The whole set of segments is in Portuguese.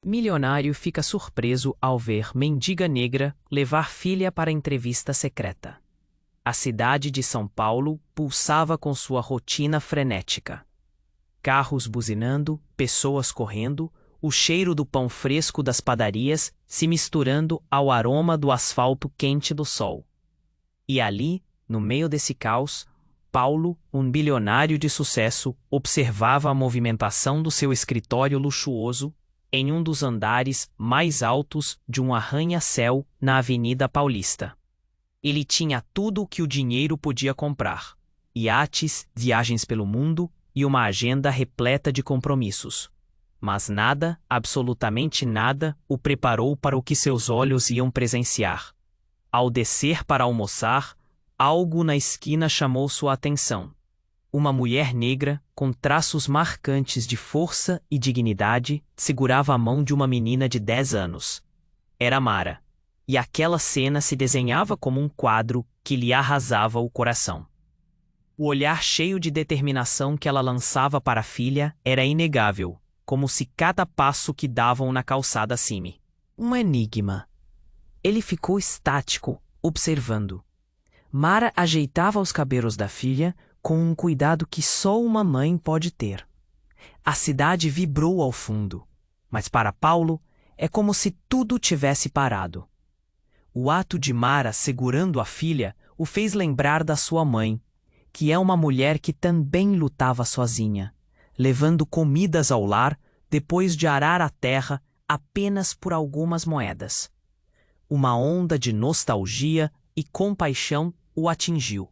Milionário fica surpreso ao ver mendiga negra levar filha para entrevista secreta. A cidade de São Paulo pulsava com sua rotina frenética. Carros buzinando, pessoas correndo, o cheiro do pão fresco das padarias se misturando ao aroma do asfalto quente do sol. E ali, no meio desse caos, Paulo, um bilionário de sucesso, observava a movimentação do seu escritório luxuoso em um dos andares mais altos de um arranha-céu na Avenida Paulista. Ele tinha tudo o que o dinheiro podia comprar: iates, viagens pelo mundo e uma agenda repleta de compromissos. Mas nada, absolutamente nada, o preparou para o que seus olhos iam presenciar. Ao descer para almoçar, algo na esquina chamou sua atenção. Uma mulher negra, com traços marcantes de força e dignidade, segurava a mão de uma menina de 10 anos. Era Mara. E aquela cena se desenhava como um quadro que lhe arrasava o coração. O olhar cheio de determinação que ela lançava para a filha era inegável, como se cada passo que davam na calçada cime. Um enigma. Ele ficou estático, observando. Mara ajeitava os cabelos da filha com um cuidado que só uma mãe pode ter. A cidade vibrou ao fundo, mas para Paulo é como se tudo tivesse parado. O ato de Mara segurando a filha o fez lembrar da sua mãe, que é uma mulher que também lutava sozinha, levando comidas ao lar depois de arar a terra apenas por algumas moedas. Uma onda de nostalgia e compaixão o atingiu,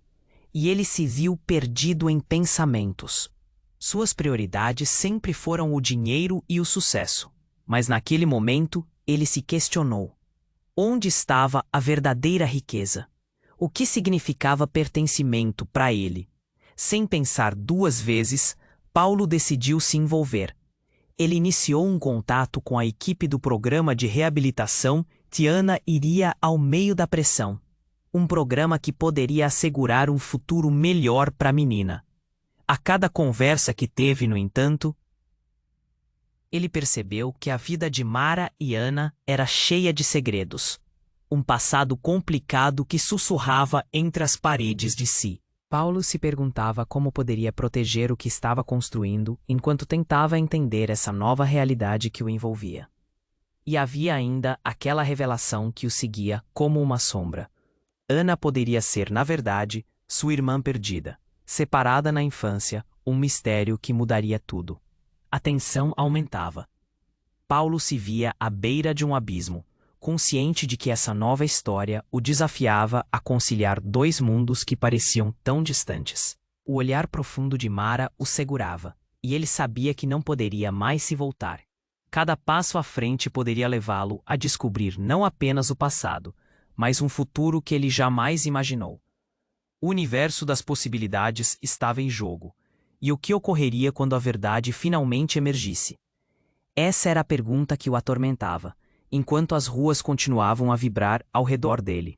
e ele se viu perdido em pensamentos. Suas prioridades sempre foram o dinheiro e o sucesso, mas naquele momento ele se questionou. Onde estava a verdadeira riqueza? O que significava pertencimento para ele? Sem pensar duas vezes, Paulo decidiu se envolver. Ele iniciou um contato com a equipe do programa de reabilitação Tiana iria ao meio da pressão. Um programa que poderia assegurar um futuro melhor para a menina. A cada conversa que teve, no entanto, ele percebeu que a vida de Mara e Ana era cheia de segredos. Um passado complicado que sussurrava entre as paredes de si. Paulo se perguntava como poderia proteger o que estava construindo enquanto tentava entender essa nova realidade que o envolvia. E havia ainda aquela revelação que o seguia como uma sombra. Ana poderia ser, na verdade, sua irmã perdida, separada na infância, um mistério que mudaria tudo. A tensão aumentava. Paulo se via à beira de um abismo, consciente de que essa nova história o desafiava a conciliar dois mundos que pareciam tão distantes. O olhar profundo de Mara o segurava, e ele sabia que não poderia mais se voltar. Cada passo à frente poderia levá-lo a descobrir não apenas o passado, mas um futuro que ele jamais imaginou. O universo das possibilidades estava em jogo, e o que ocorreria quando a verdade finalmente emergisse? Essa era a pergunta que o atormentava, enquanto as ruas continuavam a vibrar ao redor dele.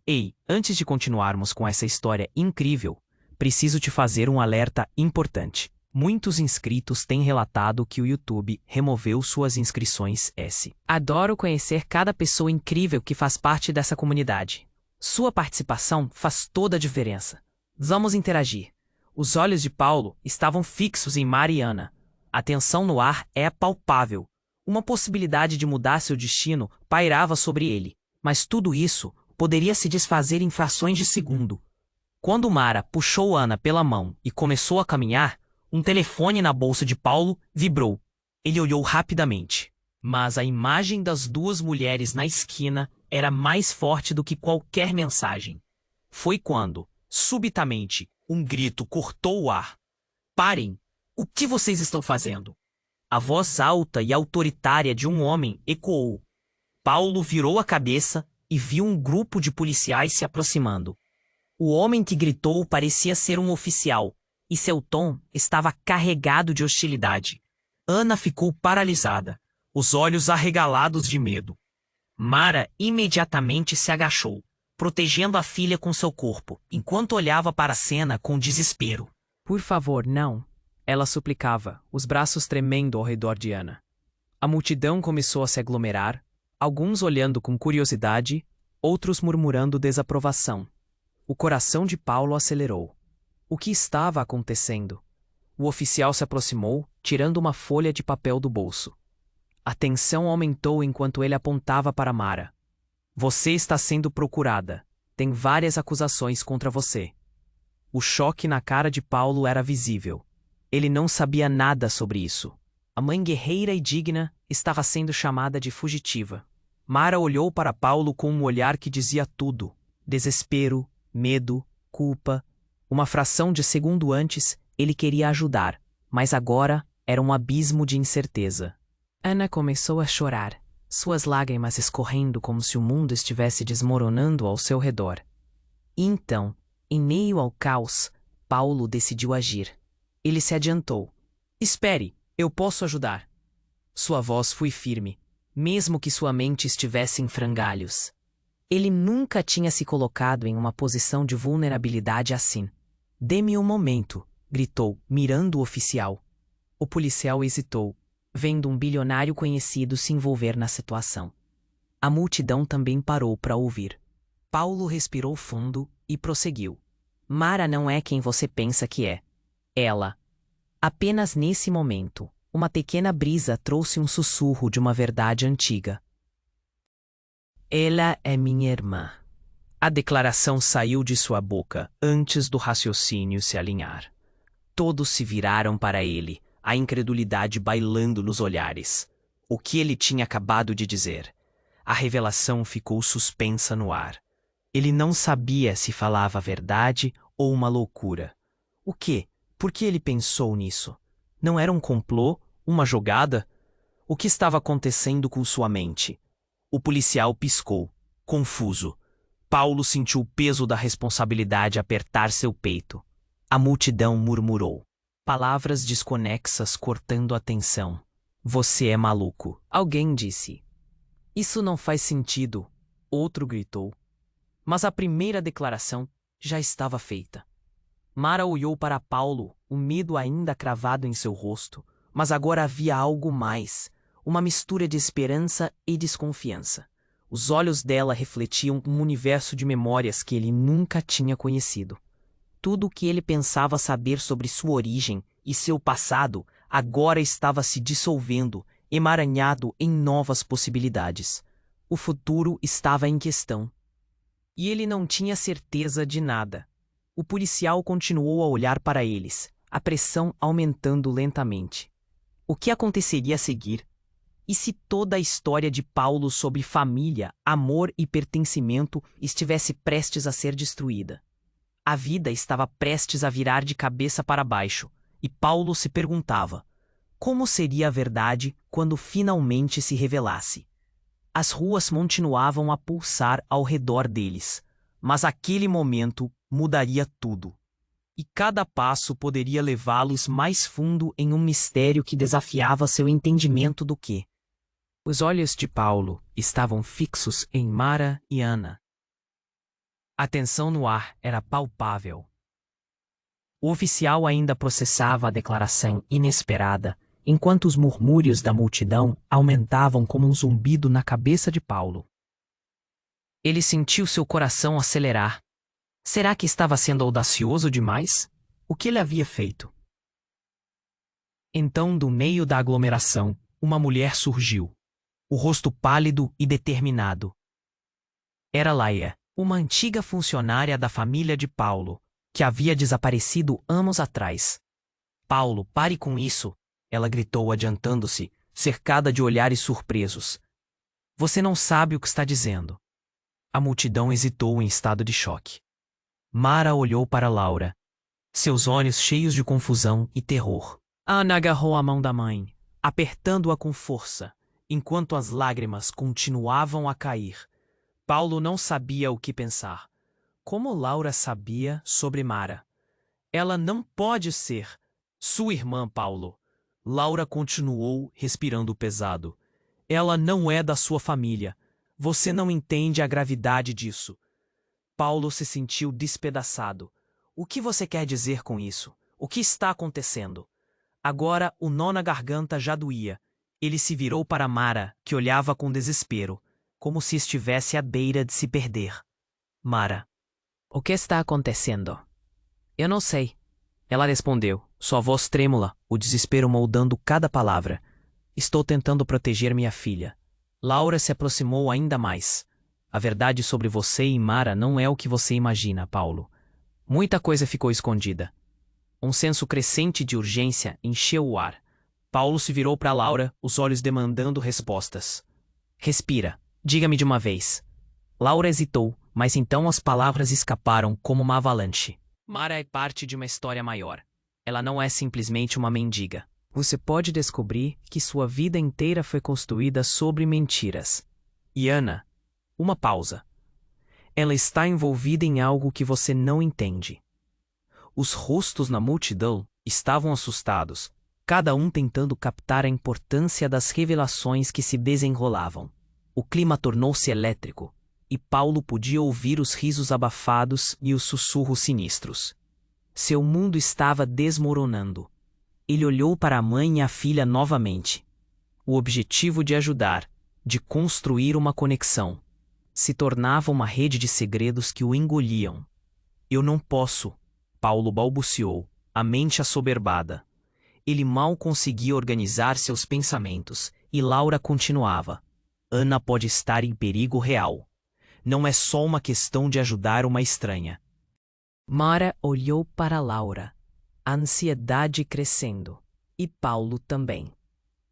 Ei, antes de continuarmos com essa história incrível, preciso te fazer um alerta importante. Muitos inscritos têm relatado que o YouTube removeu suas inscrições. Adoro conhecer cada pessoa incrível que faz parte dessa comunidade. Sua participação faz toda a diferença. Vamos interagir. Os olhos de Paulo estavam fixos em Mariana. A tensão no ar é palpável. Uma possibilidade de mudar seu destino pairava sobre ele, mas tudo isso poderia se desfazer em frações de segundo. Quando Mara puxou Ana pela mão e começou a caminhar, um telefone na bolsa de Paulo vibrou. Ele olhou rapidamente, mas a imagem das duas mulheres na esquina era mais forte do que qualquer mensagem. Foi quando, subitamente, um grito cortou o ar. Parem! O que vocês estão fazendo? A voz alta e autoritária de um homem ecoou. Paulo virou a cabeça e viu um grupo de policiais se aproximando. O homem que gritou parecia ser um oficial, e seu tom estava carregado de hostilidade. Ana ficou paralisada, os olhos arregalados de medo. Mara imediatamente se agachou, protegendo a filha com seu corpo, enquanto olhava para a cena com desespero. Por favor, não. Ela suplicava, os braços tremendo ao redor de Ana. A multidão começou a se aglomerar, alguns olhando com curiosidade, outros murmurando desaprovação. O coração de Paulo acelerou. O que estava acontecendo? O oficial se aproximou, tirando uma folha de papel do bolso. A tensão aumentou enquanto ele apontava para Mara. Você está sendo procurada. Tem várias acusações contra você. O choque na cara de Paulo era visível. Ele não sabia nada sobre isso. A mãe guerreira e digna estava sendo chamada de fugitiva. Mara olhou para Paulo com um olhar que dizia tudo: desespero, medo, culpa. Uma fração de segundo antes, ele queria ajudar, mas agora era um abismo de incerteza. Ana começou a chorar, suas lágrimas escorrendo como se o mundo estivesse desmoronando ao seu redor. E então, em meio ao caos, Paulo decidiu agir. Ele se adiantou. Espere, eu posso ajudar. Sua voz foi firme, mesmo que sua mente estivesse em frangalhos. Ele nunca tinha se colocado em uma posição de vulnerabilidade assim. Dê-me um momento, gritou, mirando o oficial. O policial hesitou, vendo um bilionário conhecido se envolver na situação. A multidão também parou para ouvir. Paulo respirou fundo e prosseguiu. Mara não é quem você pensa que é. Ela. Apenas nesse momento, uma pequena brisa trouxe um sussurro de uma verdade antiga. Ela é minha irmã. A declaração saiu de sua boca antes do raciocínio se alinhar. Todos se viraram para ele, a incredulidade bailando nos olhares. O que ele tinha acabado de dizer? A revelação ficou suspensa no ar. Ele não sabia se falava a verdade ou uma loucura. O quê? Por que ele pensou nisso? Não era um complô? Uma jogada? O que estava acontecendo com sua mente? O policial piscou, confuso. Paulo sentiu o peso da responsabilidade apertar seu peito. A multidão murmurou. Palavras desconexas cortando a tensão. Você é maluco, alguém disse. Isso não faz sentido, outro gritou. Mas a primeira declaração já estava feita. Mara olhou para Paulo, o medo ainda cravado em seu rosto, mas agora havia algo mais, uma mistura de esperança e desconfiança. Os olhos dela refletiam um universo de memórias que ele nunca tinha conhecido. Tudo o que ele pensava saber sobre sua origem e seu passado agora estava se dissolvendo, emaranhado em novas possibilidades. O futuro estava em questão. E ele não tinha certeza de nada. O policial continuou a olhar para eles, a pressão aumentando lentamente. O que aconteceria a seguir? E se toda a história de Paulo sobre família, amor e pertencimento estivesse prestes a ser destruída? A vida estava prestes a virar de cabeça para baixo, e Paulo se perguntava: como seria a verdade quando finalmente se revelasse? As ruas continuavam a pulsar ao redor deles, mas aquele momento mudaria tudo. E cada passo poderia levá-los mais fundo em um mistério que desafiava seu entendimento do que. Os olhos de Paulo estavam fixos em Mara e Ana. A tensão no ar era palpável. O oficial ainda processava a declaração inesperada, enquanto os murmúrios da multidão aumentavam como um zumbido na cabeça de Paulo. Ele sentiu seu coração acelerar. Será que estava sendo audacioso demais? O que ele havia feito? Então, do meio da aglomeração, uma mulher surgiu, o rosto pálido e determinado. Era Laia, uma antiga funcionária da família de Paulo, que havia desaparecido anos atrás. Paulo, pare com isso, ela gritou adiantando-se, cercada de olhares surpresos. Você não sabe o que está dizendo. A multidão hesitou em estado de choque. Mara olhou para Laura, seus olhos cheios de confusão e terror. Ana agarrou a mão da mãe, apertando-a com força, enquanto as lágrimas continuavam a cair. Paulo não sabia o que pensar. Como Laura sabia sobre Mara? Ela não pode ser sua irmã, Paulo. Laura continuou respirando pesado. Ela não é da sua família. Você não entende a gravidade disso. Paulo se sentiu despedaçado. O que você quer dizer com isso? O que está acontecendo? Agora o nó na garganta já doía. Ele se virou para Mara, que olhava com desespero, como se estivesse à beira de se perder. Mara. O que está acontecendo? Eu não sei. Ela respondeu, sua voz trêmula, o desespero moldando cada palavra. Estou tentando proteger minha filha. Laura se aproximou ainda mais. A verdade sobre você e Mara não é o que você imagina, Paulo. Muita coisa ficou escondida. Um senso crescente de urgência encheu o ar. Paulo se virou para Laura, os olhos demandando respostas. Respira. Diga-me de uma vez. Laura hesitou, mas então as palavras escaparam como uma avalanche. Mara é parte de uma história maior. Ela não é simplesmente uma mendiga. Você pode descobrir que sua vida inteira foi construída sobre mentiras. E Ana, uma pausa. Ela está envolvida em algo que você não entende. Os rostos na multidão estavam assustados, cada um tentando captar a importância das revelações que se desenrolavam. O clima tornou-se elétrico, e Paulo podia ouvir os risos abafados e os sussurros sinistros. Seu mundo estava desmoronando. Ele olhou para a mãe e a filha novamente. O objetivo de ajudar, de construir uma conexão, se tornava uma rede de segredos que o engoliam. Eu não posso, Paulo balbuciou, a mente assoberbada. Ele mal conseguia organizar seus pensamentos, e Laura continuava. Ana pode estar em perigo real. Não é só uma questão de ajudar uma estranha. Mara olhou para Laura, a ansiedade crescendo, e Paulo também.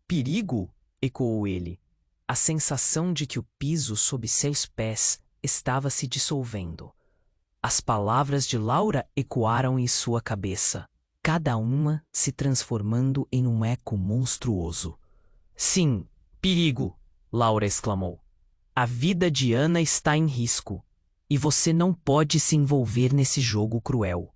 Perigo? Ecoou ele. A sensação de que o piso sob seus pés estava se dissolvendo. As palavras de Laura ecoaram em sua cabeça, cada uma se transformando em um eco monstruoso. Sim, perigo! Laura exclamou. A vida de Ana está em risco, e você não pode se envolver nesse jogo cruel.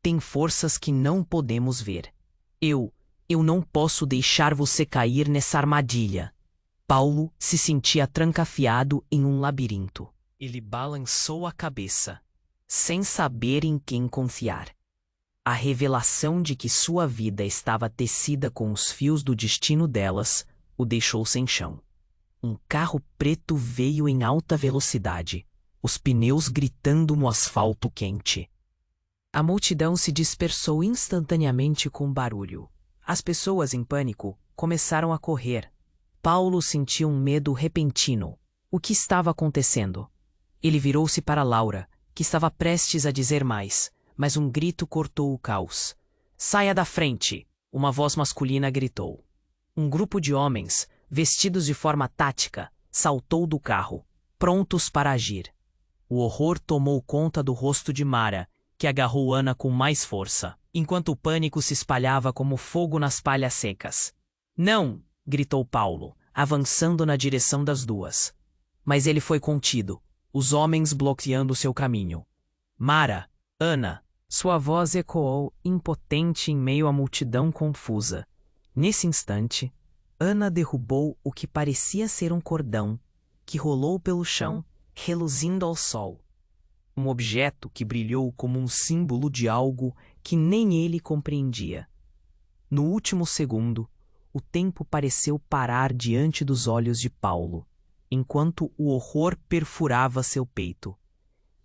Tem forças que não podemos ver. Eu não posso deixar você cair nessa armadilha. Paulo se sentia trancafiado em um labirinto. Ele balançou a cabeça, sem saber em quem confiar. A revelação de que sua vida estava tecida com os fios do destino delas o deixou sem chão. Um carro preto veio em alta velocidade, os pneus gritando no asfalto quente. A multidão se dispersou instantaneamente com barulho. As pessoas em pânico começaram a correr. Paulo sentiu um medo repentino. O que estava acontecendo? Ele virou-se para Laura, que estava prestes a dizer mais, mas um grito cortou o caos. Saia da frente! Uma voz masculina gritou. Um grupo de homens, vestidos de forma tática, saltou do carro, prontos para agir. O horror tomou conta do rosto de Mara, que agarrou Ana com mais força, enquanto o pânico se espalhava como fogo nas palhas secas. Não! Gritou Paulo, avançando na direção das duas. Mas ele foi contido, os homens bloqueando seu caminho. Mara! Ana! Sua voz ecoou, impotente em meio à multidão confusa. Nesse instante, Ana derrubou o que parecia ser um cordão, que rolou pelo chão, reluzindo ao sol. Um objeto que brilhou como um símbolo de algo que nem ele compreendia. No último segundo, o tempo pareceu parar diante dos olhos de Paulo, enquanto o horror perfurava seu peito.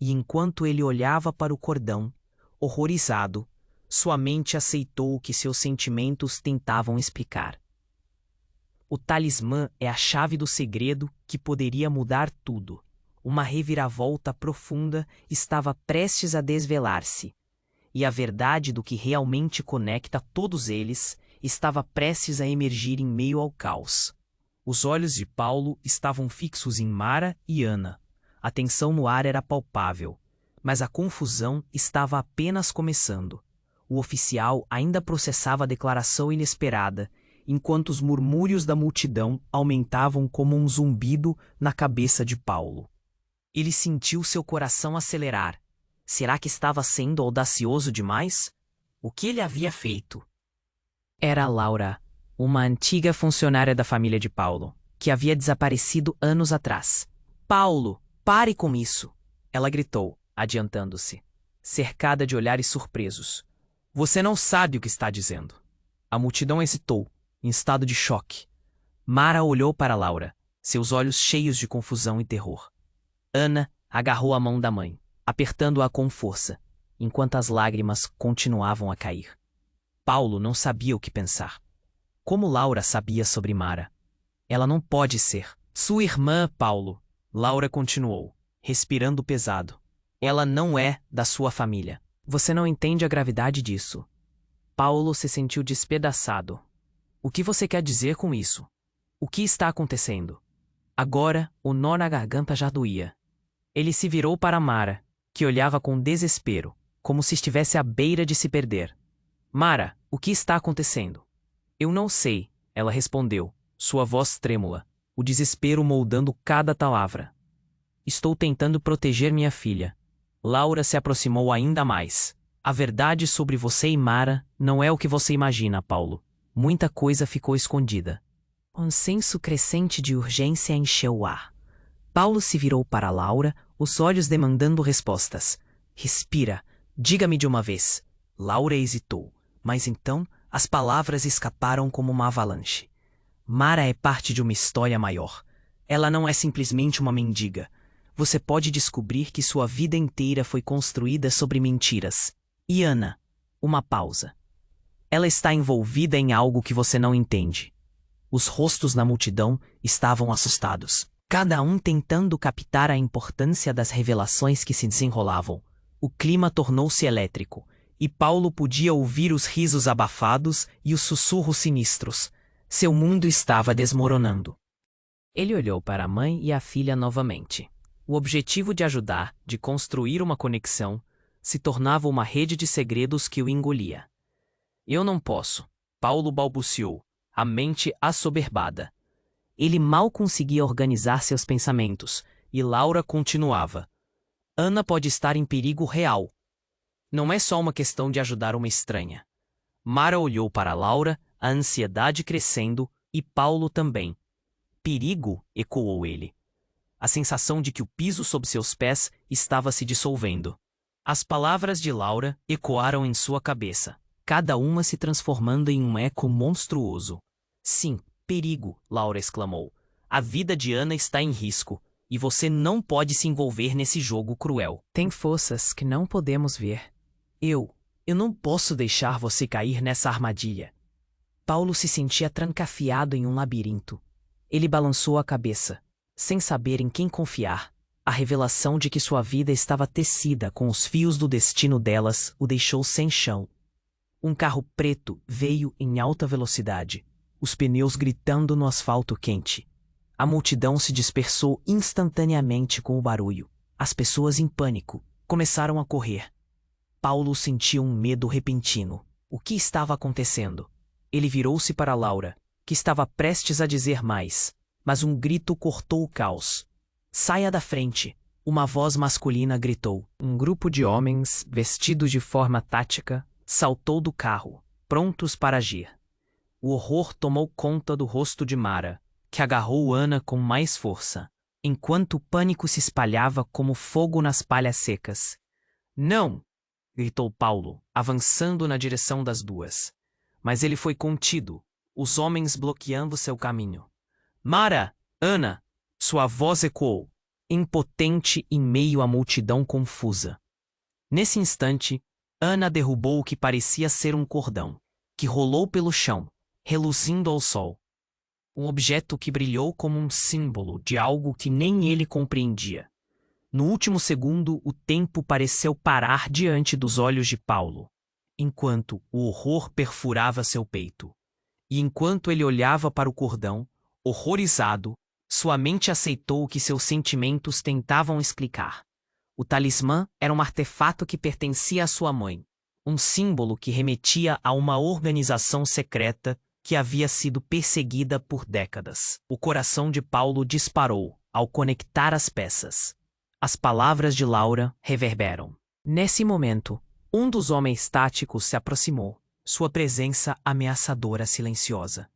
E enquanto ele olhava para o cordão, horrorizado, sua mente aceitou o que seus sentimentos tentavam explicar. O talismã é a chave do segredo que poderia mudar tudo. Uma reviravolta profunda estava prestes a desvelar-se, e a verdade do que realmente conecta todos eles estava prestes a emergir em meio ao caos. Os olhos de Paulo estavam fixos em Mara e Ana. A tensão no ar era palpável, mas a confusão estava apenas começando. O oficial ainda processava a declaração inesperada, enquanto os murmúrios da multidão aumentavam como um zumbido na cabeça de Paulo. Ele sentiu seu coração acelerar. Será que estava sendo audacioso demais? O que ele havia feito? Era Laura, uma antiga funcionária da família de Paulo, que havia desaparecido anos atrás. Paulo, pare com isso! Ela gritou, adiantando-se, cercada de olhares surpresos. Você não sabe o que está dizendo. A multidão hesitou, em estado de choque. Mara olhou para Laura, seus olhos cheios de confusão e terror. Ana agarrou a mão da mãe, apertando-a com força, enquanto as lágrimas continuavam a cair. Paulo não sabia o que pensar. Como Laura sabia sobre Mara? Ela não pode ser sua irmã, Paulo. Laura continuou, respirando pesado. Ela não é da sua família. Você não entende a gravidade disso. Paulo se sentiu despedaçado. O que você quer dizer com isso? O que está acontecendo? Agora, o nó na garganta já doía. Ele se virou para Mara, que olhava com desespero, como se estivesse à beira de se perder. Mara, o que está acontecendo? Eu não sei, ela respondeu, sua voz trêmula, o desespero moldando cada palavra. Estou tentando proteger minha filha. Laura se aproximou ainda mais. A verdade sobre você e Mara não é o que você imagina, Paulo. Muita coisa ficou escondida. Um senso crescente de urgência encheu o ar. Paulo se virou para Laura, os olhos demandando respostas. Respira, diga-me de uma vez. Laura hesitou, mas então as palavras escaparam como uma avalanche. Mara é parte de uma história maior. Ela não é simplesmente uma mendiga. Você pode descobrir que sua vida inteira foi construída sobre mentiras. E Ana, uma pausa. Ela está envolvida em algo que você não entende. Os rostos na multidão estavam assustados, cada um tentando captar a importância das revelações que se desenrolavam. O clima tornou-se elétrico, e Paulo podia ouvir os risos abafados e os sussurros sinistros. Seu mundo estava desmoronando. Ele olhou para a mãe e a filha novamente. O objetivo de ajudar, de construir uma conexão, se tornava uma rede de segredos que o engolia. Eu não posso, Paulo balbuciou, a mente assoberbada. Ele mal conseguia organizar seus pensamentos, e Laura continuava. Ana pode estar em perigo real. Não é só uma questão de ajudar uma estranha. Mara olhou para Laura, a ansiedade crescendo, e Paulo também. Perigo? Ecoou ele. A sensação de que o piso sob seus pés estava se dissolvendo. As palavras de Laura ecoaram em sua cabeça, cada uma se transformando em um eco monstruoso. Sim, perigo, Laura exclamou. A vida de Ana está em risco, e você não pode se envolver nesse jogo cruel. Tem forças que não podemos ver. Eu não posso deixar você cair nessa armadilha. Paulo se sentia trancafiado em um labirinto. Ele balançou a cabeça, sem saber em quem confiar. A revelação de que sua vida estava tecida com os fios do destino delas o deixou sem chão. Um carro preto veio em alta velocidade, os pneus gritando no asfalto quente. A multidão se dispersou instantaneamente com o barulho. As pessoas em pânico começaram a correr. Paulo sentiu um medo repentino. O que estava acontecendo? Ele virou-se para Laura, que estava prestes a dizer mais, mas um grito cortou o caos. Saia da frente! Uma voz masculina gritou. Um grupo de homens, vestidos de forma tática, saltou do carro, prontos para agir. O horror tomou conta do rosto de Mara, que agarrou Ana com mais força, enquanto o pânico se espalhava como fogo nas palhas secas. Não! Gritou Paulo, avançando na direção das duas. Mas ele foi contido, os homens bloqueando seu caminho. Mara! Ana! Sua voz ecoou, impotente em meio à multidão confusa. Nesse instante, Ana derrubou o que parecia ser um cordão, que rolou pelo chão, reluzindo ao sol. Um objeto que brilhou como um símbolo de algo que nem ele compreendia. No último segundo, o tempo pareceu parar diante dos olhos de Paulo, enquanto o horror perfurava seu peito. E enquanto ele olhava para o cordão, horrorizado, sua mente aceitou o que seus sentimentos tentavam explicar. O talismã era um artefato que pertencia à sua mãe, um símbolo que remetia a uma organização secreta que havia sido perseguida por décadas. O coração de Paulo disparou ao conectar as peças. As palavras de Laura reverberam. Nesse momento, um dos homens táticos se aproximou, sua presença ameaçadora silenciosa.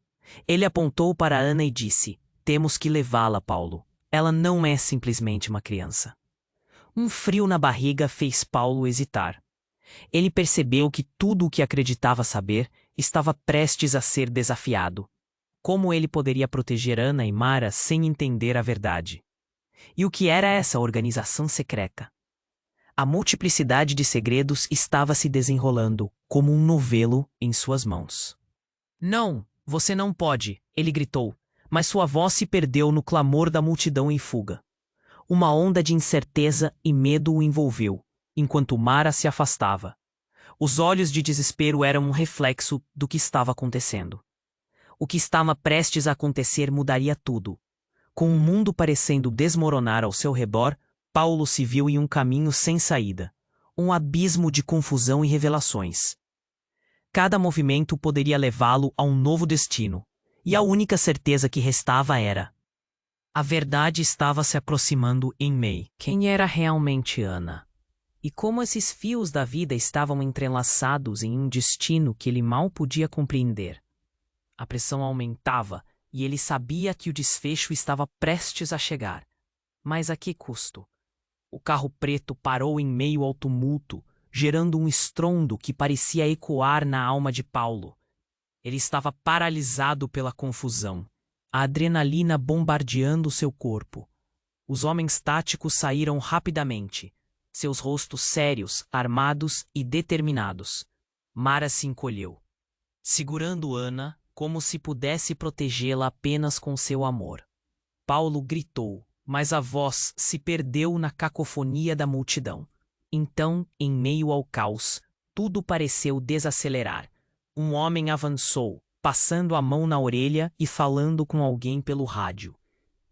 Ele apontou para Ana e disse: temos que levá-la, Paulo. Ela não é simplesmente uma criança. Um frio na barriga fez Paulo hesitar. Ele percebeu que tudo o que acreditava saber estava prestes a ser desafiado. como ele poderia proteger Ana e Mara sem entender a verdade. E o que era essa organização secreta? A multiplicidade de segredos estava se desenrolando como um novelo em suas mãos. Não, você não pode, ele gritou, mas sua voz se perdeu no clamor da multidão em fuga. Uma onda de incerteza e medo o envolveu, enquanto Mara se afastava. Os olhos de desespero eram um reflexo do que estava acontecendo. O que estava prestes a acontecer mudaria tudo. Com o mundo parecendo desmoronar ao seu redor, Paulo se viu em um caminho sem saída, um abismo de confusão e revelações. Cada movimento poderia levá-lo a um novo destino, e a única certeza que restava era: a verdade estava se aproximando em May. Quem era realmente Ana? E como esses fios da vida estavam entrelaçados em um destino que ele mal podia compreender. A pressão aumentava, e ele sabia que o desfecho estava prestes a chegar. Mas a que custo? O carro preto parou em meio ao tumulto, gerando um estrondo que parecia ecoar na alma de Paulo. Ele estava paralisado pela confusão, a adrenalina bombardeando seu corpo. Os homens táticos saíram rapidamente, seus rostos sérios, armados e determinados. Mara se encolheu, segurando Ana como se pudesse protegê-la apenas com seu amor. Paulo gritou, mas a voz se perdeu na cacofonia da multidão. Então, em meio ao caos, tudo pareceu desacelerar. Um homem avançou, passando a mão na orelha e falando com alguém pelo rádio.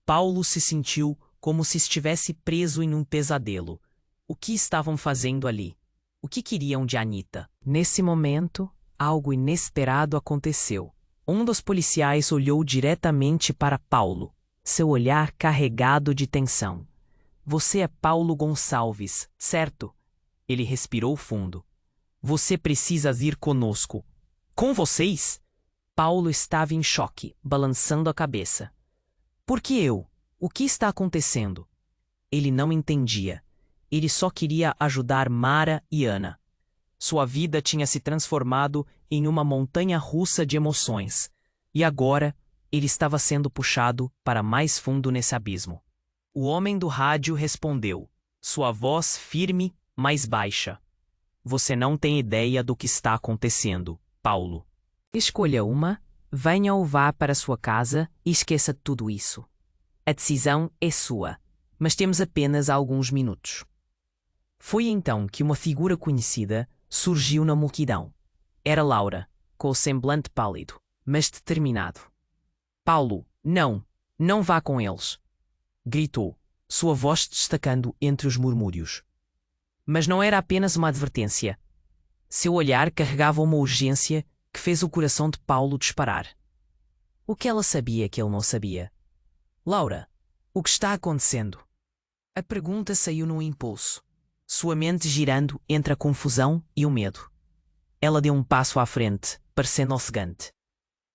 Paulo se sentiu como se estivesse preso em um pesadelo. O que estavam fazendo ali? O que queriam de Anita? Nesse momento, algo inesperado aconteceu. Um dos policiais olhou diretamente para Paulo, seu olhar carregado de tensão. Você é Paulo Gonçalves, certo? Ele respirou fundo. Você precisa vir conosco. Com vocês? Paulo estava em choque, balançando a cabeça. Por que eu? O que está acontecendo? Ele não entendia. Ele só queria ajudar Mara e Ana. Sua vida tinha se transformado em uma montanha-russa de emoções. E agora, ele estava sendo puxado para mais fundo nesse abismo. O homem do rádio respondeu, sua voz firme, mas baixa. Você não tem ideia do que está acontecendo, Paulo. Escolha uma, venha ou vá para sua casa e esqueça tudo isso. A decisão é sua, mas temos apenas alguns minutos. Foi então que uma figura conhecida surgiu na multidão. Era Laura, com o semblante pálido, mas determinado. Paulo, não vá com eles, gritou, sua voz destacando entre os murmúrios. Mas não era apenas uma advertência. Seu olhar carregava uma urgência que fez o coração de Paulo disparar. O que ela sabia que ele não sabia? Laura, o que está acontecendo? A pergunta saiu num impulso, sua mente girando entre a confusão e o medo. Ela deu um passo à frente, parecendo ofegante.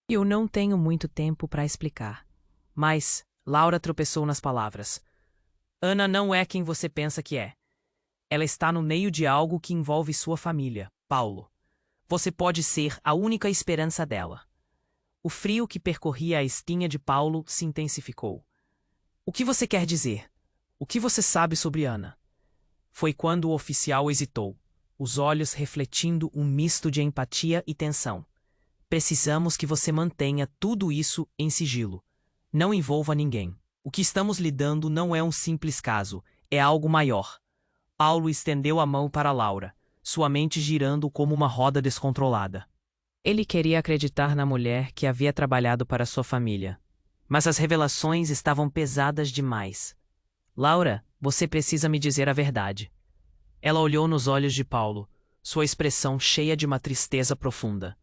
Eu não tenho muito tempo para explicar. Mas, Laura tropeçou nas palavras. Ana não é quem você pensa que é. Ela está no meio de algo que envolve sua família, Paulo. Você pode ser a única esperança dela. O frio que percorria a espinha de Paulo se intensificou. O que você quer dizer? O que você sabe sobre Ana? Foi quando o oficial hesitou, os olhos refletindo um misto de empatia e tensão. Precisamos que você mantenha tudo isso em sigilo. Não envolva ninguém. O que estamos lidando não é um simples caso, é algo maior. Paulo estendeu a mão para Laura, sua mente girando como uma roda descontrolada. Ele queria acreditar na mulher que havia trabalhado para sua família. Mas as revelações estavam pesadas demais. Laura, você precisa me dizer a verdade. Ela olhou nos olhos de Paulo, sua expressão cheia de uma tristeza profunda.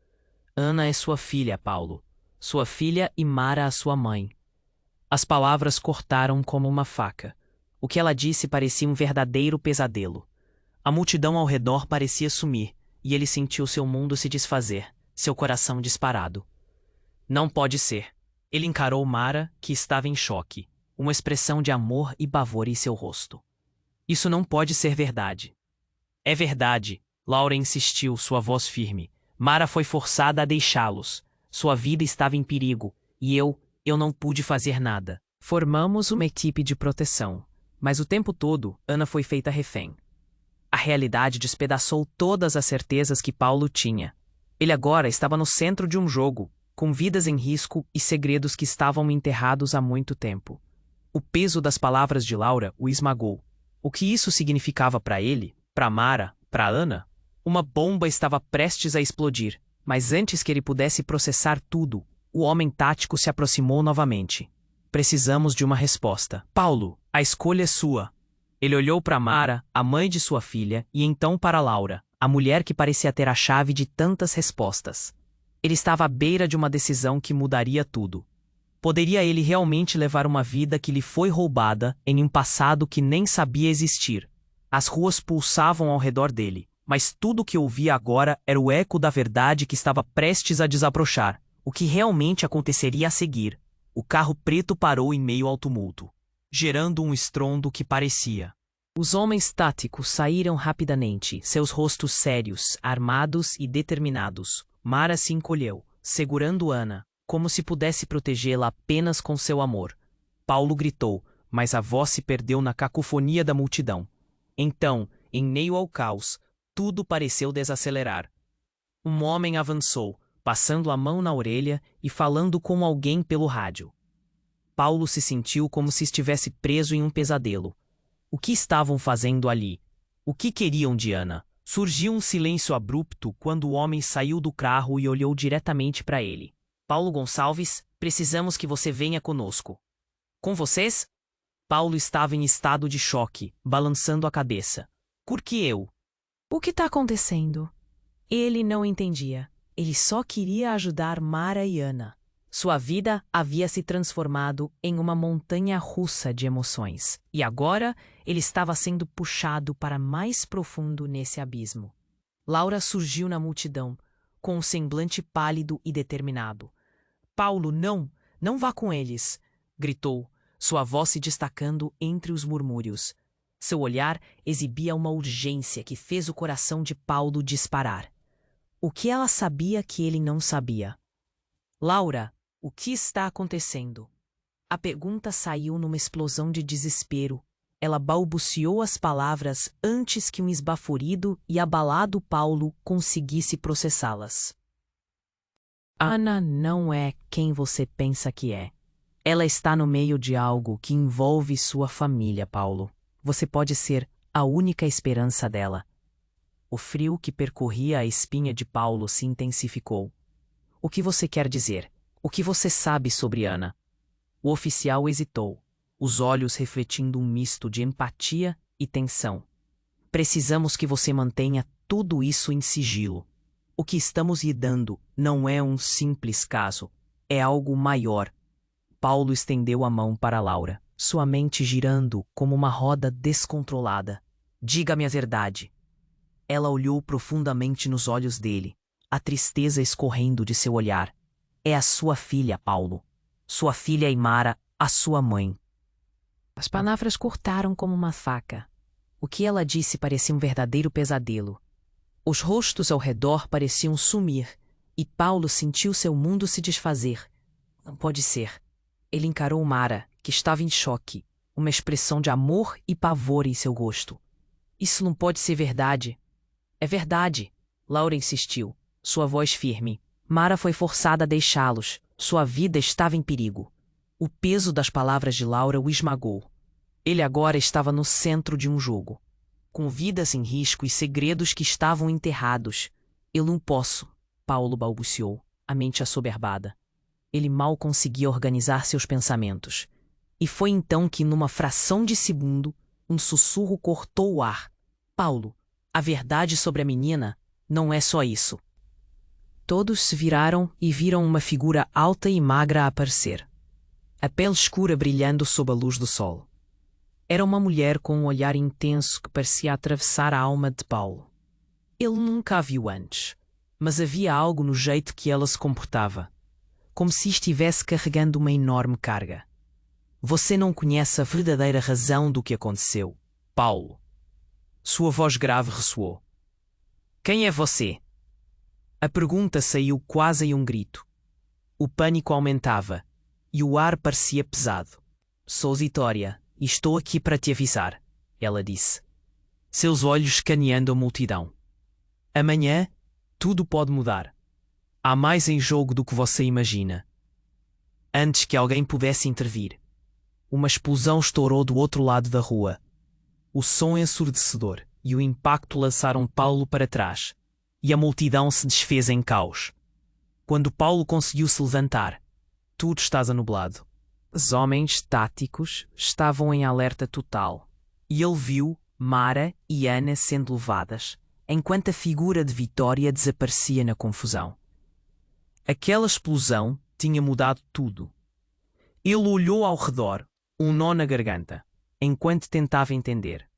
Ana é sua filha, Paulo. Sua filha e Mara a sua mãe. As palavras cortaram como uma faca. O que ela disse parecia um verdadeiro pesadelo. A multidão ao redor parecia sumir, e ele sentiu seu mundo se desfazer, seu coração disparado. Não pode ser. Ele encarou Mara, que estava em choque, uma expressão de amor e pavor em seu rosto. Isso não pode ser verdade. É verdade, Laura insistiu, sua voz firme. Mara foi forçada a deixá-los. Sua vida estava em perigo, E eu não pude fazer nada. Formamos uma equipe de proteção, mas o tempo todo Ana foi feita refém. A realidade despedaçou todas as certezas que Paulo tinha. Ele agora estava no centro de um jogo, com vidas em risco e segredos que estavam enterrados há muito tempo. O peso das palavras de Laura o esmagou. O que isso significava para ele, para Mara, para Ana? Uma bomba estava prestes a explodir, mas antes que ele pudesse processar tudo, o homem tático se aproximou novamente. Precisamos de uma resposta. Paulo, a escolha é sua. Ele olhou para Mara, a mãe de sua filha, e então para Laura, a mulher que parecia ter a chave de tantas respostas. Ele estava à beira de uma decisão que mudaria tudo. Poderia ele realmente levar uma vida que lhe foi roubada em um passado que nem sabia existir? As ruas pulsavam ao redor dele, mas tudo o que ouvia agora era o eco da verdade que estava prestes a desabrochar. O que realmente aconteceria a seguir? O carro preto parou em meio ao tumulto, gerando um estrondo que parecia. Os homens táticos saíram rapidamente, seus rostos sérios, armados e determinados. Mara se encolheu, segurando Ana, como se pudesse protegê-la apenas com seu amor. Paulo gritou, mas a voz se perdeu na cacofonia da multidão. Então, em meio ao caos, tudo pareceu desacelerar. Um homem avançou, passando a mão na orelha e falando com alguém pelo rádio. Paulo se sentiu como se estivesse preso em um pesadelo. O que estavam fazendo ali? O que queriam de Ana? Surgiu um silêncio abrupto quando o homem saiu do carro e olhou diretamente para ele. Paulo Gonçalves, precisamos que você venha conosco. Com vocês? Paulo estava em estado de choque, balançando a cabeça. Por que eu? O que está acontecendo? Ele não entendia. Ele só queria ajudar Mara e Ana. Sua vida havia se transformado em uma montanha-russa de emoções, e agora ele estava sendo puxado para mais profundo nesse abismo. Laura surgiu na multidão, com um semblante pálido e determinado. Paulo, não vá com eles, gritou, sua voz se destacando entre os murmúrios. Seu olhar exibia uma urgência que fez o coração de Paulo disparar. O que ela sabia que ele não sabia? Laura, o que está acontecendo? A pergunta saiu numa explosão de desespero. Ela balbuciou as palavras antes que um esbaforido e abalado Paulo conseguisse processá-las. Ana não é quem você pensa que é. Ela está no meio de algo que envolve sua família, Paulo. Você pode ser a única esperança dela. O frio que percorria a espinha de Paulo se intensificou. O que você quer dizer? O que você sabe sobre Ana? O oficial hesitou, os olhos refletindo um misto de empatia e tensão. Precisamos que você mantenha tudo isso em sigilo. O que estamos lidando não é um simples caso, é algo maior. Paulo estendeu a mão para Laura, sua mente girando como uma roda descontrolada. Diga-me a verdade. Ela olhou profundamente nos olhos dele, a tristeza escorrendo de seu olhar. É a sua filha, Paulo. Sua filha e Mara, a sua mãe. As palavras cortaram como uma faca. O que ela disse parecia um verdadeiro pesadelo. Os rostos ao redor pareciam sumir, e Paulo sentiu seu mundo se desfazer. Não pode ser. Ele encarou Mara, que estava em choque, uma expressão de amor e pavor em seu rosto. Isso não pode ser verdade. É verdade, Laura insistiu, sua voz firme. Mara foi forçada a deixá-los. Sua vida estava em perigo. O peso das palavras de Laura o esmagou. Ele agora estava no centro de um jogo, com vidas em risco e segredos que estavam enterrados. Eu não posso, Paulo balbuciou, a mente assoberbada. Ele mal conseguia organizar seus pensamentos. E foi então que, numa fração de segundo, um sussurro cortou o ar. Paulo, a verdade sobre a menina não é só isso. Todos se viraram e viram uma figura alta e magra aparecer, a pele escura brilhando sob a luz do sol. Era uma mulher com um olhar intenso que parecia atravessar a alma de Paulo. Ele nunca a viu antes, mas havia algo no jeito que ela se comportava, como se estivesse carregando uma enorme carga. Você não conhece a verdadeira razão do que aconteceu, Paulo. Sua voz grave ressoou. Quem é você? A pergunta saiu quase em um grito. O pânico aumentava, e o ar parecia pesado. Sou Vitória, e estou aqui para te avisar, ela disse, seus olhos escaneando a multidão. Amanhã, tudo pode mudar. Há mais em jogo do que você imagina. Antes que alguém pudesse intervir, uma explosão estourou do outro lado da rua. O som ensurdecedor e o impacto lançaram Paulo para trás, e a multidão se desfez em caos. Quando Paulo conseguiu se levantar, tudo estava nublado. Os homens táticos estavam em alerta total, e ele viu Mara e Ana sendo levadas, enquanto a figura de Vitória desaparecia na confusão. Aquela explosão tinha mudado tudo. Ele olhou ao redor, um nó na garganta, enquanto tentava entender.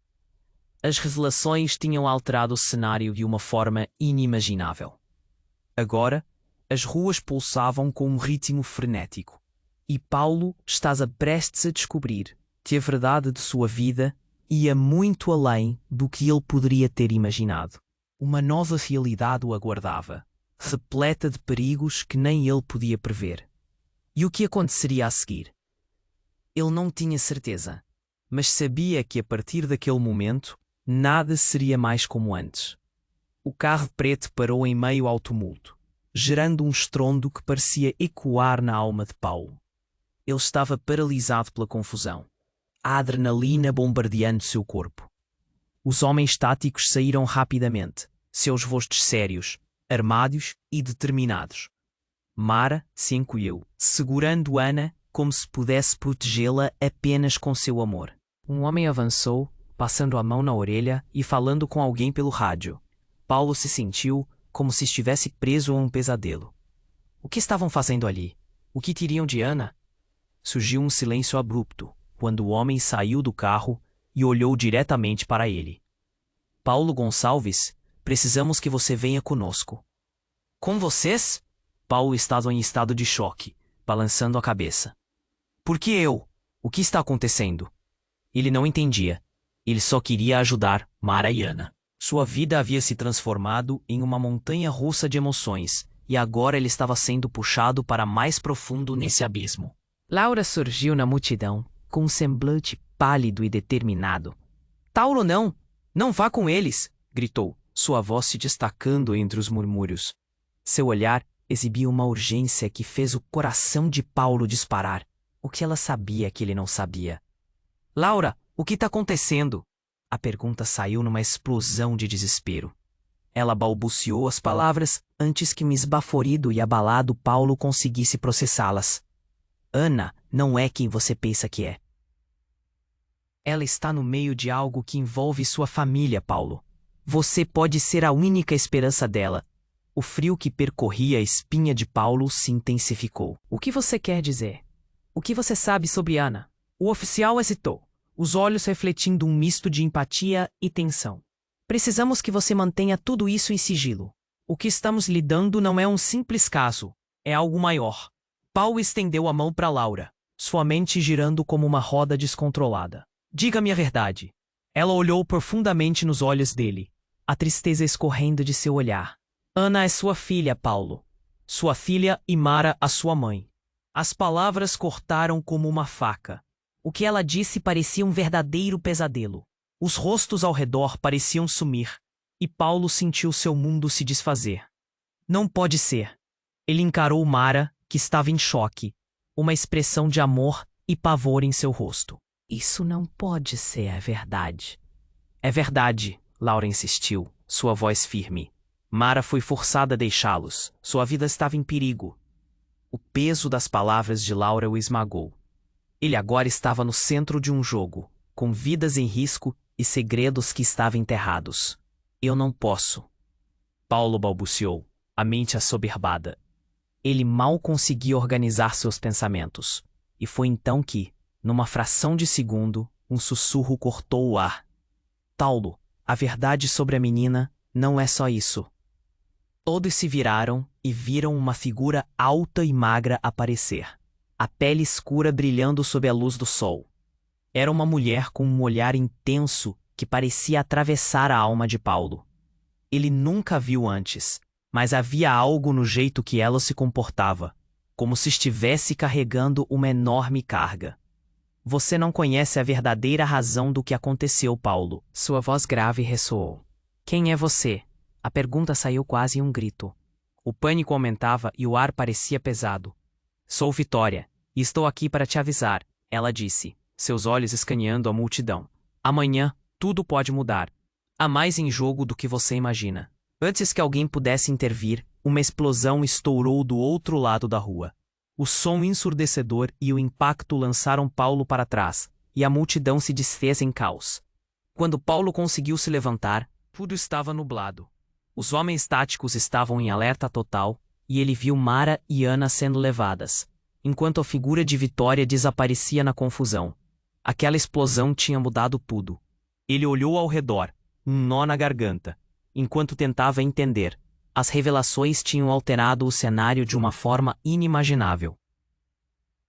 As revelações tinham alterado o cenário de uma forma inimaginável. Agora, as ruas pulsavam com um ritmo frenético, e Paulo estava prestes a descobrir que a verdade de sua vida ia muito além do que ele poderia ter imaginado. Uma nova realidade o aguardava, repleta de perigos que nem ele podia prever. E o que aconteceria a seguir? Ele não tinha certeza, mas sabia que a partir daquele momento, nada seria mais como antes. O carro preto parou em meio ao tumulto, gerando um estrondo que parecia ecoar na alma de Paulo. Ele estava paralisado pela confusão, a adrenalina bombardeando seu corpo. Os homens táticos saíram rapidamente, seus rostos sérios, armados e determinados. Mara se encolheu, segurando Ana como se pudesse protegê-la apenas com seu amor. Um homem avançou, passando a mão na orelha e falando com alguém pelo rádio. Paulo se sentiu como se estivesse preso a um pesadelo. O que estavam fazendo ali? O que teriam de Ana? Surgiu um silêncio abrupto, quando o homem saiu do carro e olhou diretamente para ele. Paulo Gonçalves, precisamos que você venha conosco. Com vocês? Paulo estava em estado de choque, balançando a cabeça. Por que eu? O que está acontecendo? Ele não entendia. Ele só queria ajudar Mara e Ana. Sua vida havia se transformado em uma montanha-russa de emoções, e agora ele estava sendo puxado para mais profundo nesse abismo. Laura surgiu na multidão, com um semblante pálido e determinado. Tauro não! Não vá com eles! Gritou, sua voz se destacando entre os murmúrios. Seu olhar exibia uma urgência que fez o coração de Paulo disparar, o que ela sabia que ele não sabia. Laura, o que está acontecendo? A pergunta saiu numa explosão de desespero. Ela balbuciou as palavras antes que o esbaforido e abalado Paulo conseguisse processá-las. Ana não é quem você pensa que é. Ela está no meio de algo que envolve sua família, Paulo. Você pode ser a única esperança dela. O frio que percorria a espinha de Paulo se intensificou. O que você quer dizer? O que você sabe sobre Ana? O oficial hesitou, os olhos refletindo um misto de empatia e tensão. Precisamos que você mantenha tudo isso em sigilo. O que estamos lidando não é um simples caso, é algo maior. Paulo estendeu a mão para Laura, sua mente girando como uma roda descontrolada. Diga-me a verdade. Ela olhou profundamente nos olhos dele, a tristeza escorrendo de seu olhar. Ana é sua filha, Paulo. Sua filha e Mara a sua mãe. As palavras cortaram como uma faca. O que ela disse parecia um verdadeiro pesadelo. Os rostos ao redor pareciam sumir, e Paulo sentiu seu mundo se desfazer. Não pode ser. Ele encarou Mara, que estava em choque, uma expressão de amor e pavor em seu rosto. Isso não pode ser a verdade. É verdade, Laura insistiu, sua voz firme. Mara foi forçada a deixá-los. Sua vida estava em perigo. O peso das palavras de Laura o esmagou. Ele agora estava no centro de um jogo, com vidas em risco e segredos que estavam enterrados. Eu não posso. Paulo balbuciou, a mente assoberbada. Ele mal conseguia organizar seus pensamentos. E foi então que, numa fração de segundo, um sussurro cortou o ar. Paulo, a verdade sobre a menina não é só isso. Todos se viraram e viram uma figura alta e magra aparecer, a pele escura brilhando sob a luz do sol. Era uma mulher com um olhar intenso que parecia atravessar a alma de Paulo. Ele nunca a viu antes, mas havia algo no jeito que ela se comportava, como se estivesse carregando uma enorme carga. Você não conhece a verdadeira razão do que aconteceu, Paulo. Sua voz grave ressoou. Quem é você? A pergunta saiu quase um grito. O pânico aumentava e o ar parecia pesado. Sou Vitória, e estou aqui para te avisar, ela disse, seus olhos escaneando a multidão. Amanhã, tudo pode mudar. Há mais em jogo do que você imagina. Antes que alguém pudesse intervir, uma explosão estourou do outro lado da rua. O som ensurdecedor e o impacto lançaram Paulo para trás, e a multidão se desfez em caos. Quando Paulo conseguiu se levantar, tudo estava nublado. Os homens táticos estavam em alerta total, e ele viu Mara e Ana sendo levadas, enquanto a figura de Vitória desaparecia na confusão. Aquela explosão tinha mudado tudo. Ele olhou ao redor, um nó na garganta, enquanto tentava entender. As revelações tinham alterado o cenário de uma forma inimaginável.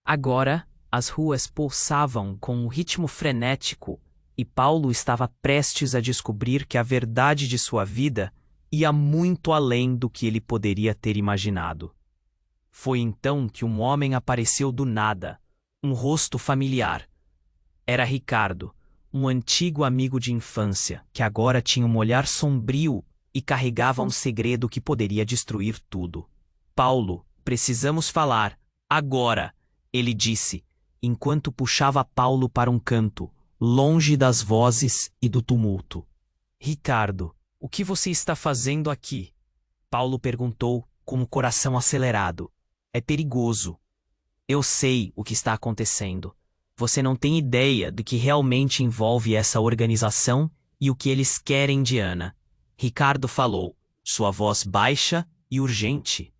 Agora, as ruas pulsavam com um ritmo frenético, e Paulo estava prestes a descobrir que a verdade de sua vida ia muito além do que ele poderia ter imaginado. Foi então que um homem apareceu do nada, um rosto familiar. Era Ricardo, um antigo amigo de infância, que agora tinha um olhar sombrio e carregava um segredo que poderia destruir tudo. Paulo, precisamos falar, agora, ele disse, enquanto puxava Paulo para um canto, longe das vozes e do tumulto. Ricardo, o que você está fazendo aqui? Paulo perguntou, com o coração acelerado. É perigoso. Eu sei o que está acontecendo. Você não tem ideia do que realmente envolve essa organização e o que eles querem de Ana. Ricardo falou, sua voz baixa e urgente.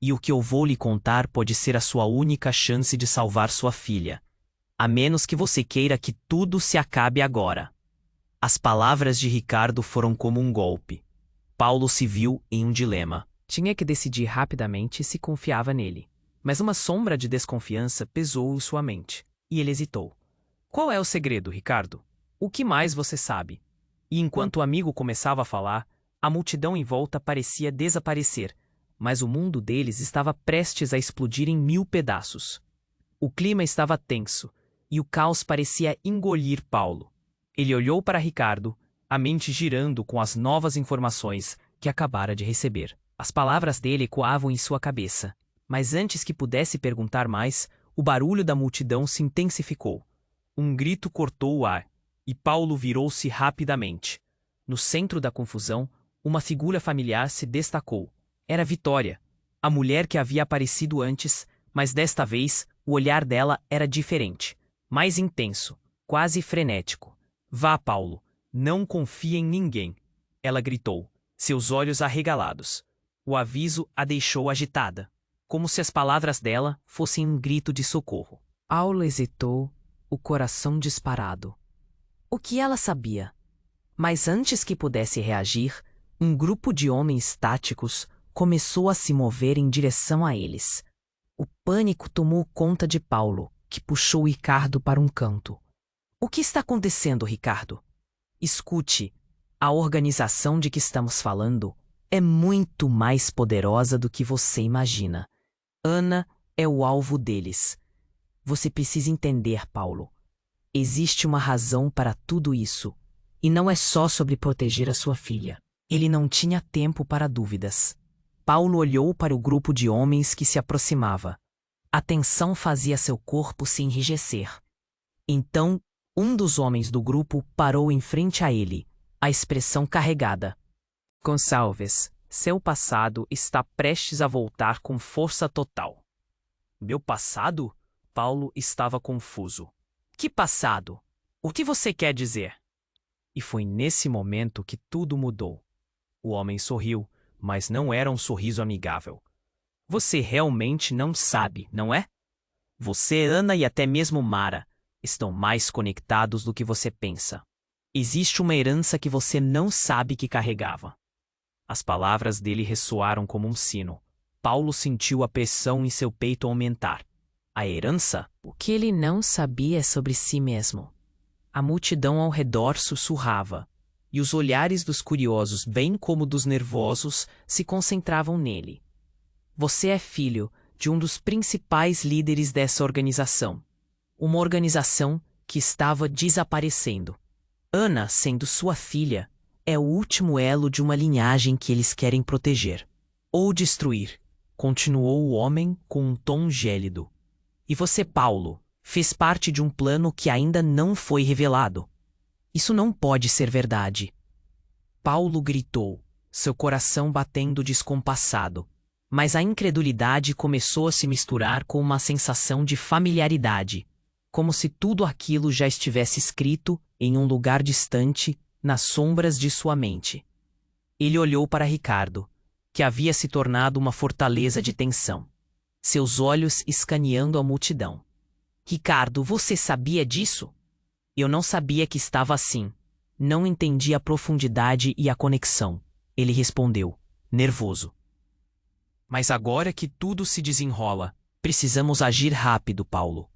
E o que eu vou lhe contar pode ser a sua única chance de salvar sua filha. A menos que você queira que tudo se acabe agora. As palavras de Ricardo foram como um golpe. Paulo se viu em um dilema. Tinha que decidir rapidamente se confiava nele. Mas uma sombra de desconfiança pesou em sua mente, e ele hesitou. Qual é o segredo, Ricardo? O que mais você sabe? E enquanto o amigo começava a falar, a multidão em volta parecia desaparecer, mas o mundo deles estava prestes a explodir em 1000 pedaços. O clima estava tenso, e o caos parecia engolir Paulo. Ele olhou para Ricardo, a mente girando com as novas informações que acabara de receber. As palavras dele ecoavam em sua cabeça, mas antes que pudesse perguntar mais, o barulho da multidão se intensificou. Um grito cortou o ar, e Paulo virou-se rapidamente. No centro da confusão, uma figura familiar se destacou. Era Vitória, a mulher que havia aparecido antes, mas desta vez o olhar dela era diferente, mais intenso, quase frenético. Vá, Paulo, não confie em ninguém, ela gritou, seus olhos arregalados. O aviso a deixou agitada, como se as palavras dela fossem um grito de socorro. Paulo hesitou, o coração disparado. O que ela sabia? Mas antes que pudesse reagir, um grupo de homens táticos começou a se mover em direção a eles. O pânico tomou conta de Paulo, que puxou Ricardo para um canto. O que está acontecendo, Ricardo? Escute, a organização de que estamos falando é muito mais poderosa do que você imagina. Ana é o alvo deles. Você precisa entender, Paulo. Existe uma razão para tudo isso, e não é só sobre proteger a sua filha. Ele não tinha tempo para dúvidas. Paulo olhou para o grupo de homens que se aproximava. A tensão fazia seu corpo se enrijecer. Então, um dos homens do grupo parou em frente a ele, a expressão carregada. Gonçalves, seu passado está prestes a voltar com força total. Meu passado? Paulo estava confuso. Que passado? O que você quer dizer? E foi nesse momento que tudo mudou. O homem sorriu, mas não era um sorriso amigável. Você realmente não sabe, não é? Você, Ana e até mesmo Mara estão mais conectados do que você pensa. Existe uma herança que você não sabe que carregava. As palavras dele ressoaram como um sino. Paulo sentiu a pressão em seu peito aumentar. A herança? O que ele não sabia sobre si mesmo. A multidão ao redor sussurrava, e os olhares dos curiosos, bem como dos nervosos, se concentravam nele. Você é filho de um dos principais líderes dessa organização. Uma organização que estava desaparecendo. Ana, sendo sua filha, é o último elo de uma linhagem que eles querem proteger. Ou destruir, continuou o homem com um tom gélido. E você, Paulo, fez parte de um plano que ainda não foi revelado. Isso não pode ser verdade. Paulo gritou, seu coração batendo descompassado. Mas a incredulidade começou a se misturar com uma sensação de familiaridade, como se tudo aquilo já estivesse escrito em um lugar distante, nas sombras de sua mente. Ele olhou para Ricardo, que havia se tornado uma fortaleza de tensão, seus olhos escaneando a multidão. Ricardo, você sabia disso? Eu não sabia que estava assim. Não entendi a profundidade e a conexão, ele respondeu, nervoso. Mas agora que tudo se desenrola, precisamos agir rápido, Paulo.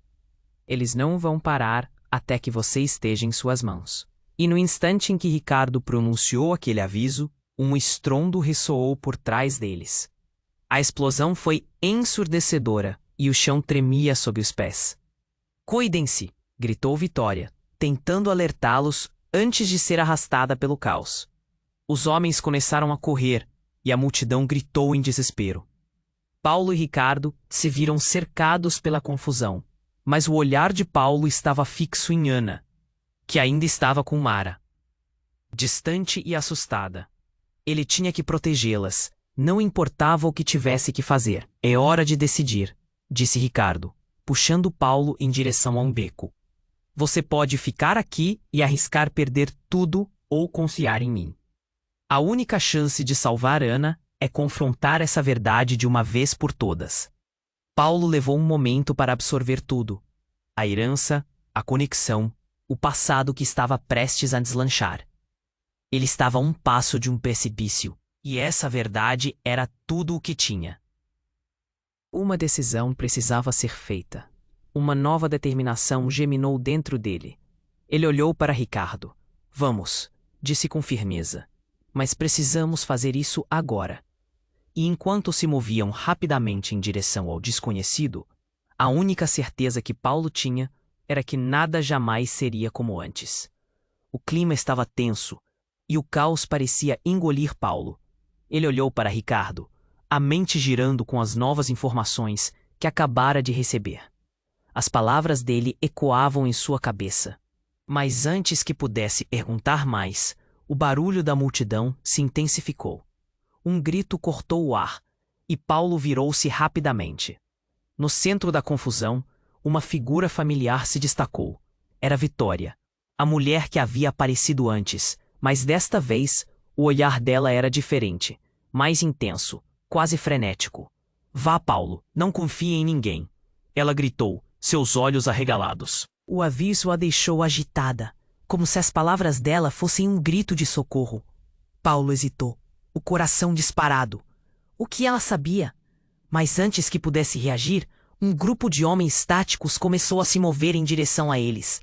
Eles não vão parar até que você esteja em suas mãos. E no instante em que Ricardo pronunciou aquele aviso, um estrondo ressoou por trás deles. A explosão foi ensurdecedora e o chão tremia sob os pés. Cuidem-se, gritou Vitória, tentando alertá-los antes de ser arrastada pelo caos. Os homens começaram a correr e a multidão gritou em desespero. Paulo e Ricardo se viram cercados pela confusão, mas o olhar de Paulo estava fixo em Ana, que ainda estava com Mara. Distante e assustada. Ele tinha que protegê-las, não importava o que tivesse que fazer. É hora de decidir, disse Ricardo, puxando Paulo em direção a um beco. Você pode ficar aqui e arriscar perder tudo ou confiar em mim. A única chance de salvar Ana é confrontar essa verdade de uma vez por todas. Paulo levou um momento para absorver tudo. A herança, a conexão, o passado que estava prestes a deslanchar. Ele estava a um passo de um precipício, e essa verdade era tudo o que tinha. Uma decisão precisava ser feita. Uma nova determinação geminou dentro dele. Ele olhou para Ricardo. Vamos, disse com firmeza. Mas precisamos fazer isso agora. E enquanto se moviam rapidamente em direção ao desconhecido, a única certeza que Paulo tinha era que nada jamais seria como antes. O clima estava tenso, e o caos parecia engolir Paulo. Ele olhou para Ricardo, a mente girando com as novas informações que acabara de receber. As palavras dele ecoavam em sua cabeça. Mas antes que pudesse perguntar mais, o barulho da multidão se intensificou. Um grito cortou o ar, e Paulo virou-se rapidamente. No centro da confusão, uma figura familiar se destacou. Era Vitória, a mulher que havia aparecido antes, mas desta vez o olhar dela era diferente, mais intenso, quase frenético. Vá, Paulo, não confie em ninguém. Ela gritou, seus olhos arregalados. O aviso a deixou agitada, como se as palavras dela fossem um grito de socorro. Paulo hesitou, o coração disparado. O que ela sabia? Mas antes que pudesse reagir, um grupo de homens táticos começou a se mover em direção a eles.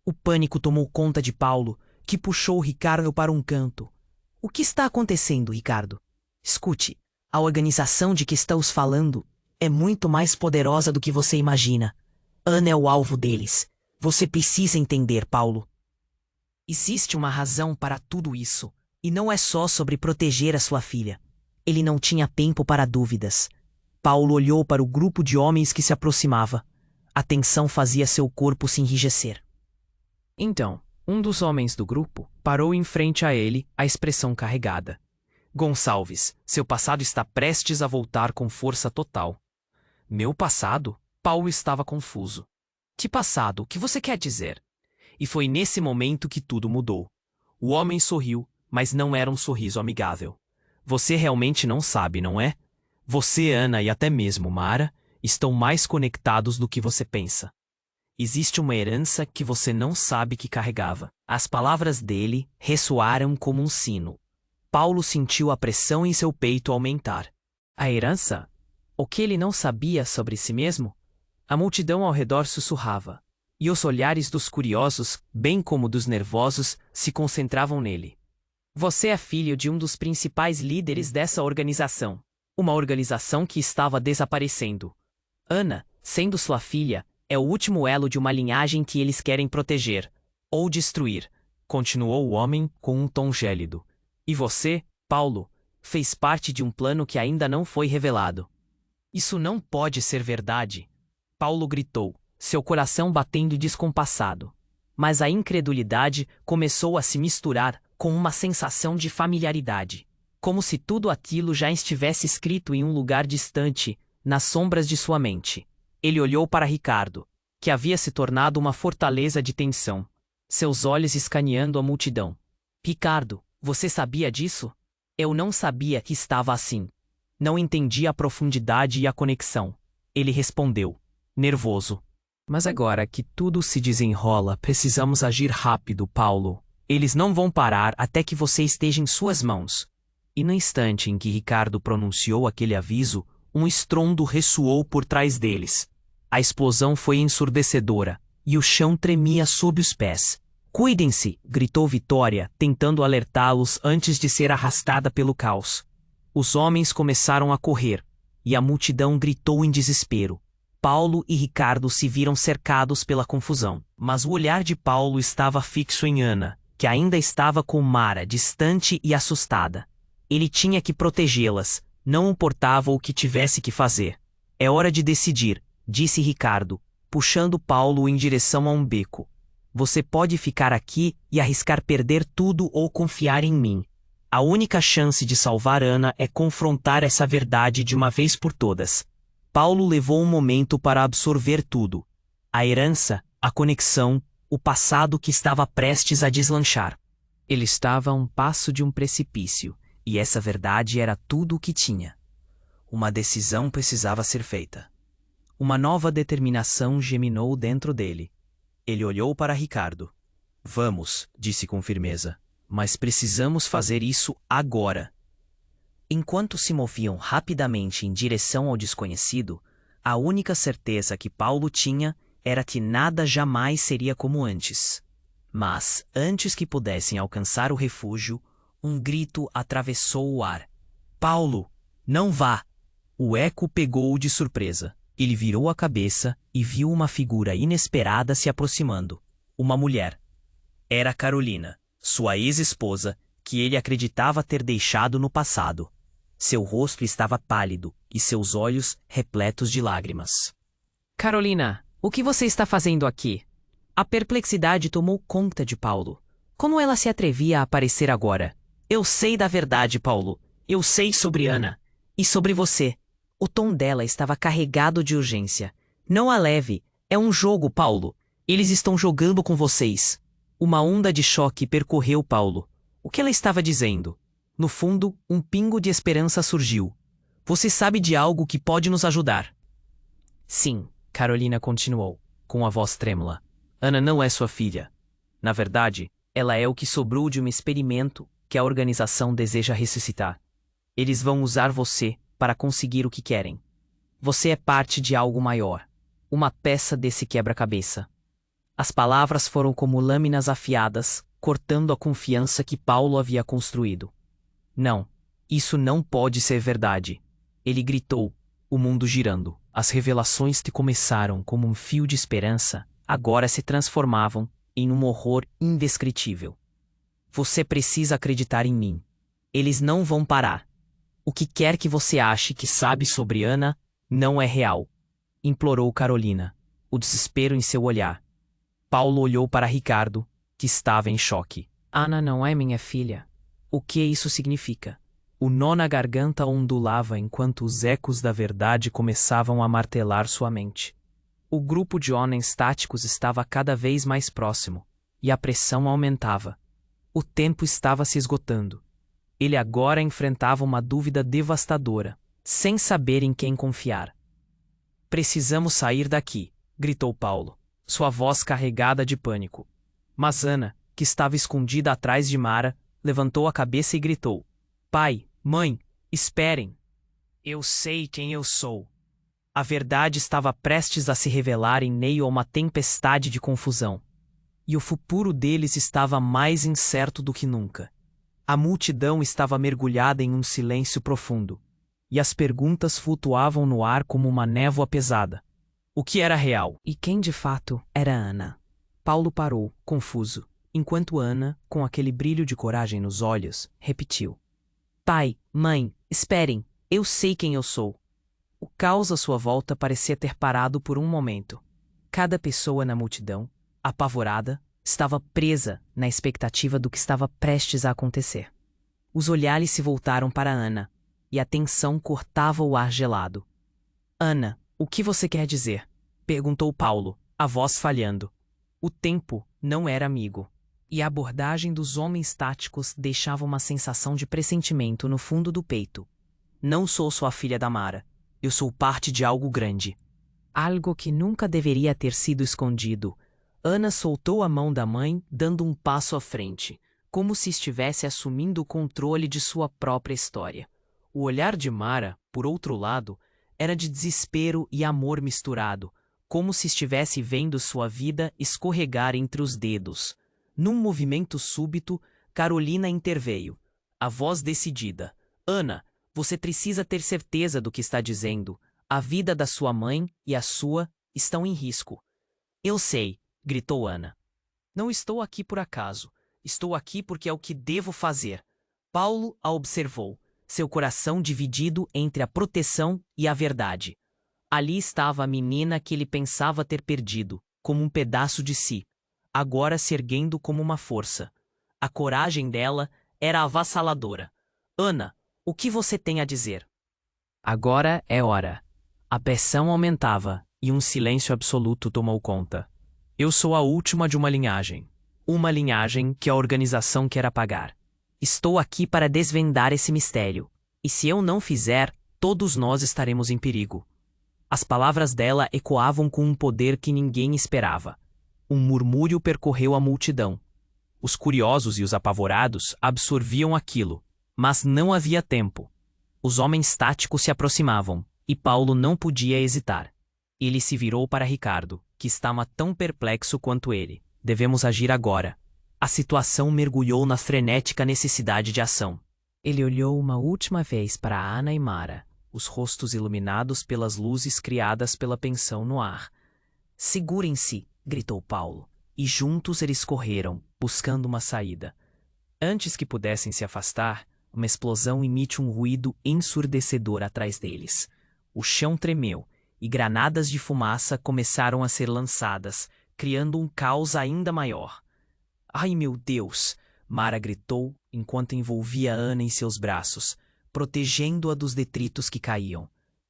O pânico tomou conta de Paulo, que puxou Ricardo para um canto. O que está acontecendo, Ricardo? Escute, a organização de que estamos falando é muito mais poderosa do que você imagina. Ana é o alvo deles. Você precisa entender, Paulo. Existe uma razão para tudo isso, e não é só sobre proteger a sua filha. Ele não tinha tempo para dúvidas. Paulo olhou para o grupo de homens que se aproximava. A tensão fazia seu corpo se enrijecer. Então, um dos homens do grupo parou em frente a ele, a expressão carregada. Gonçalves, seu passado está prestes a voltar com força total. Meu passado? Paulo estava confuso. Que passado? O que você quer dizer? E foi nesse momento que tudo mudou. O homem sorriu, mas não era um sorriso amigável. Você realmente não sabe, não é? Você, Ana e até mesmo Mara estão mais conectados do que você pensa. Existe uma herança que você não sabe que carregava. As palavras dele ressoaram como um sino. Paulo sentiu a pressão em seu peito aumentar. A herança? O que ele não sabia sobre si mesmo? A multidão ao redor sussurrava, e os olhares dos curiosos, bem como dos nervosos, se concentravam nele. Você é filho de um dos principais líderes dessa organização. Uma organização que estava desaparecendo. Ana, sendo sua filha, é o último elo de uma linhagem que eles querem proteger, ou destruir, continuou o homem com um tom gélido. E você, Paulo, fez parte de um plano que ainda não foi revelado. Isso não pode ser verdade, Paulo gritou, seu coração batendo descompassado. Mas a incredulidade começou a se misturar com uma sensação de familiaridade, como se tudo aquilo já estivesse escrito em um lugar distante, nas sombras de sua mente. Ele olhou para Ricardo, que havia se tornado uma fortaleza de tensão, seus olhos escaneando a multidão. Ricardo, você sabia disso? Eu não sabia que estava assim. Não entendia a profundidade e a conexão. Ele respondeu, nervoso. Mas agora que tudo se desenrola, precisamos agir rápido, Paulo. Eles não vão parar até que você esteja em suas mãos. E no instante em que Ricardo pronunciou aquele aviso, um estrondo ressoou por trás deles. A explosão foi ensurdecedora, e o chão tremia sob os pés. Cuidem-se! Gritou Vitória, tentando alertá-los antes de ser arrastada pelo caos. Os homens começaram a correr, e a multidão gritou em desespero. Paulo e Ricardo se viram cercados pela confusão, mas o olhar de Paulo estava fixo em Ana, que ainda estava com Mara, distante e assustada. Ele tinha que protegê-las, não importava o que tivesse que fazer. É hora de decidir, disse Ricardo, puxando Paulo em direção a um beco. Você pode ficar aqui e arriscar perder tudo ou confiar em mim. A única chance de salvar Ana é confrontar essa verdade de uma vez por todas. Paulo levou um momento para absorver tudo. A herança, a conexão, o passado que estava prestes a deslanchar. Ele estava a um passo de um precipício, e essa verdade era tudo o que tinha. Uma decisão precisava ser feita. Uma nova determinação geminou dentro dele. Ele olhou para Ricardo. Vamos, disse com firmeza, mas precisamos fazer isso agora. Enquanto se moviam rapidamente em direção ao desconhecido, a única certeza que Paulo tinha era que nada jamais seria como antes. Mas, antes que pudessem alcançar o refúgio, um grito atravessou o ar. Paulo, não vá! O eco pegou-o de surpresa. Ele virou a cabeça e viu uma figura inesperada se aproximando. Uma mulher. Era Carolina, sua ex-esposa, que ele acreditava ter deixado no passado. Seu rosto estava pálido e seus olhos repletos de lágrimas. Carolina, o que você está fazendo aqui? A perplexidade tomou conta de Paulo. Como ela se atrevia a aparecer agora? Eu sei da verdade, Paulo. Eu sei sobre Ana. E sobre você. O tom dela estava carregado de urgência. Não a leve. É um jogo, Paulo. Eles estão jogando com vocês. Uma onda de choque percorreu Paulo. O que ela estava dizendo? No fundo, um pingo de esperança surgiu. Você sabe de algo que pode nos ajudar? Sim, Carolina continuou, com a voz trêmula. Ana não é sua filha. Na verdade, ela é o que sobrou de um experimento que a organização deseja ressuscitar. Eles vão usar você para conseguir o que querem. Você é parte de algo maior. Uma peça desse quebra-cabeça. As palavras foram como lâminas afiadas, cortando a confiança que Paulo havia construído. Não, isso não pode ser verdade. Ele gritou, o mundo girando. As revelações que começaram como um fio de esperança, agora se transformavam em um horror indescritível. Você precisa acreditar em mim. Eles não vão parar. O que quer que você ache que sabe sobre Ana, não é real. Implorou Carolina, o desespero em seu olhar. Paulo olhou para Ricardo, que estava em choque. Ana não é minha filha. O que isso significa? O nó na garganta ondulava enquanto os ecos da verdade começavam a martelar sua mente. O grupo de homens táticos estava cada vez mais próximo, e a pressão aumentava. O tempo estava se esgotando. Ele agora enfrentava uma dúvida devastadora, sem saber em quem confiar. Precisamos sair daqui, gritou Paulo, sua voz carregada de pânico. Mas Ana, que estava escondida atrás de Mara, levantou a cabeça e gritou. Pai, mãe, esperem. Eu sei quem eu sou. A verdade estava prestes a se revelar em meio a uma tempestade de confusão. E o futuro deles estava mais incerto do que nunca. A multidão estava mergulhada em um silêncio profundo. e as perguntas flutuavam no ar como uma névoa pesada. O que era real? E quem de fato era Ana? Paulo parou, confuso, enquanto Ana, com aquele brilho de coragem nos olhos, repetiu: Pai, mãe, esperem, eu sei quem eu sou. O caos à sua volta parecia ter parado por um momento. Cada pessoa na multidão, apavorada, estava presa na expectativa do que estava prestes a acontecer. Os olhares se voltaram para Ana, e a tensão cortava o ar gelado. Ana, o que você quer dizer? Perguntou Paulo, a voz falhando. O tempo não era amigo, e a abordagem dos homens táticos deixava uma sensação de pressentimento no fundo do peito. Não sou sua filha Damara. Eu sou parte de algo grande. Algo que nunca deveria ter sido escondido. Ana soltou a mão da mãe, dando um passo à frente, como se estivesse assumindo o controle de sua própria história. O olhar de Mara, por outro lado, era de desespero e amor misturado, como se estivesse vendo sua vida escorregar entre os dedos. Num movimento súbito, Carolina interveio, a voz decidida. Ana, você precisa ter certeza do que está dizendo. A vida da sua mãe e a sua estão em risco. Eu sei, gritou Ana. Não estou aqui por acaso. Estou aqui porque é o que devo fazer. Paulo a observou, seu coração dividido entre a proteção e a verdade. Ali estava a menina que ele pensava ter perdido, como um pedaço de si, agora se erguendo como uma força. A coragem dela era avassaladora. Ana, o que você tem a dizer? Agora é hora. A pressão aumentava e um silêncio absoluto tomou conta. Eu sou a última de uma linhagem. Uma linhagem que a organização quer apagar. Estou aqui para desvendar esse mistério. E se eu não fizer, todos nós estaremos em perigo. As palavras dela ecoavam com um poder que ninguém esperava. Um murmúrio percorreu a multidão. Os curiosos e os apavorados absorviam aquilo, mas não havia tempo. Os homens táticos se aproximavam, e Paulo não podia hesitar. Ele se virou para Ricardo, que estava tão perplexo quanto ele. Devemos agir agora. A situação mergulhou na frenética necessidade de ação. Ele olhou uma última vez para Ana e Mara, os rostos iluminados pelas luzes criadas pela pensão no ar. Segurem-se, gritou Paulo, e juntos eles correram, buscando uma saída. Antes que pudessem se afastar, uma explosão emite um ruído ensurdecedor atrás deles. O chão tremeu, e granadas de fumaça começaram a ser lançadas, criando um caos ainda maior. Ai, meu Deus! Mara gritou enquanto envolvia Ana em seus braços, protegendo-a dos detritos que caíam.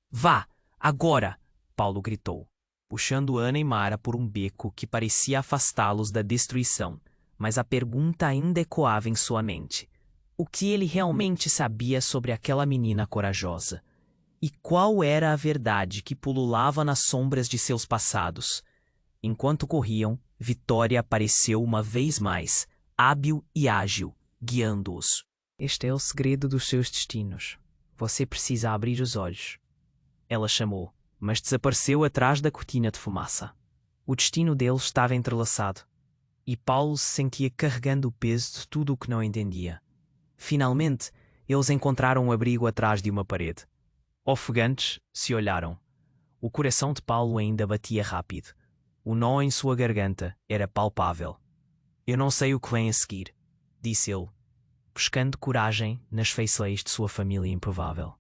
Vá, agora! Paulo gritou, puxando Ana e Mara por um beco que parecia afastá-los da destruição, mas a pergunta ainda ecoava em sua mente. O que ele realmente sabia sobre aquela menina corajosa? E qual era a verdade que pululava nas sombras de seus passados? Enquanto corriam, Vitória apareceu uma vez mais, hábil e ágil, guiando-os. Este é o segredo dos seus destinos. Você precisa abrir os olhos. Ela chamou, mas desapareceu atrás da cortina de fumaça. O destino deles estava entrelaçado, e Paulo se sentia carregando o peso de tudo o que não entendia. Finalmente, eles encontraram um abrigo atrás de uma parede. Ofegantes, se olharam. O coração de Paulo ainda batia rápido. O nó em sua garganta era palpável. Eu não sei o que vem a seguir, disse ele, buscando coragem nas feições de sua família improvável.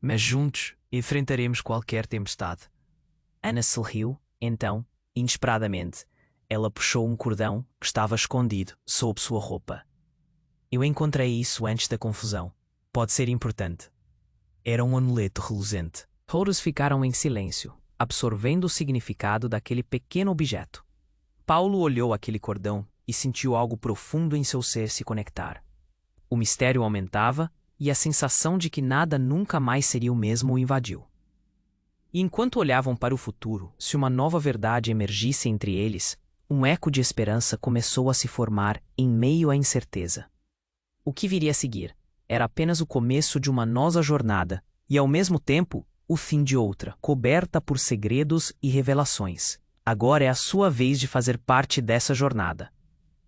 Mas juntos enfrentaremos qualquer tempestade. Ana sorriu, então, inesperadamente. Ela puxou um cordão que estava escondido sob sua roupa. Eu encontrei isso antes da confusão. Pode ser importante. Era um amuleto reluzente. Todos ficaram em silêncio, absorvendo o significado daquele pequeno objeto. Paulo olhou aquele cordão e sentiu algo profundo em seu ser se conectar. O mistério aumentava e a sensação de que nada nunca mais seria o mesmo o invadiu. E enquanto olhavam para o futuro, se uma nova verdade emergisse entre eles, um eco de esperança começou a se formar em meio à incerteza. O que viria a seguir era apenas o começo de uma nova jornada e, ao mesmo tempo, o fim de outra, coberta por segredos e revelações. Agora é a sua vez de fazer parte dessa jornada.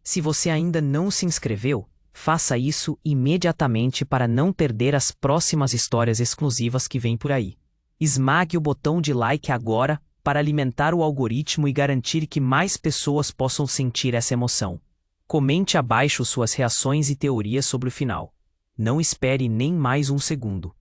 Se você ainda não se inscreveu, Faça isso imediatamente para não perder as próximas histórias exclusivas que vêm por aí. Esmague o botão de like agora para alimentar o algoritmo e garantir que mais pessoas possam sentir essa emoção. Comente abaixo suas reações e teorias sobre o final. Não espere nem mais um segundo.